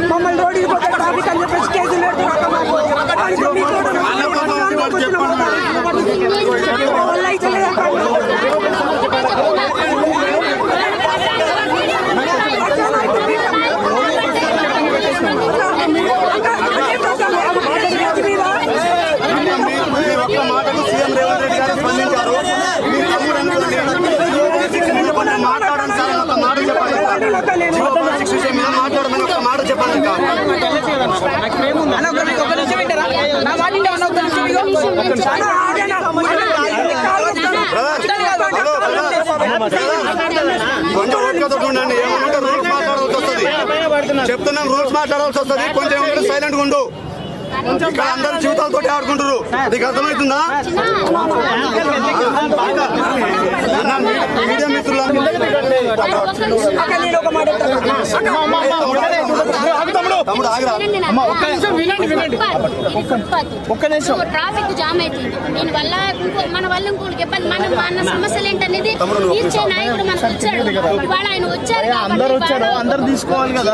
మమ్మల్ని రోడ్డుకి పోతే ట్రాఫిక్ అని చెప్పేసి కేసులు మాటకు సీఎం రేవంత్ రెడ్డి గారు స్పందించారు. మాట్లాడండి సార్, ఒక మాట చెప్పండి. మాట్లాడమని ఒక మాట చెప్పండి. కొంచెం ఓపికతో ఉండండి. ఏమంటే రూల్స్ మాట్లాడాల్సి వస్తుంది. చెప్తున్నాం, రూల్స్ మాట్లాడాల్సి వస్తుంది. కొంచెం ఏమంటే సైలెంట్ గా ఉండు. ఇక్కడ అందరూ జీవితాలతో ఆడుకుంటారు. నీకు అర్థమవుతుందా? మీడియా మిత్రులు ట్రాఫిక్ జామ్ అవుతుంది. దీనివల్ల మన వల్ల ఇంకోటికి ఇబ్బంది. మన సమస్యలు ఏంటనేది తీర్చే నాయకుడు మనకు వచ్చాడు. ఇవాళ ఆయన వచ్చారు, అందరూ తీసుకోవాలి కదా.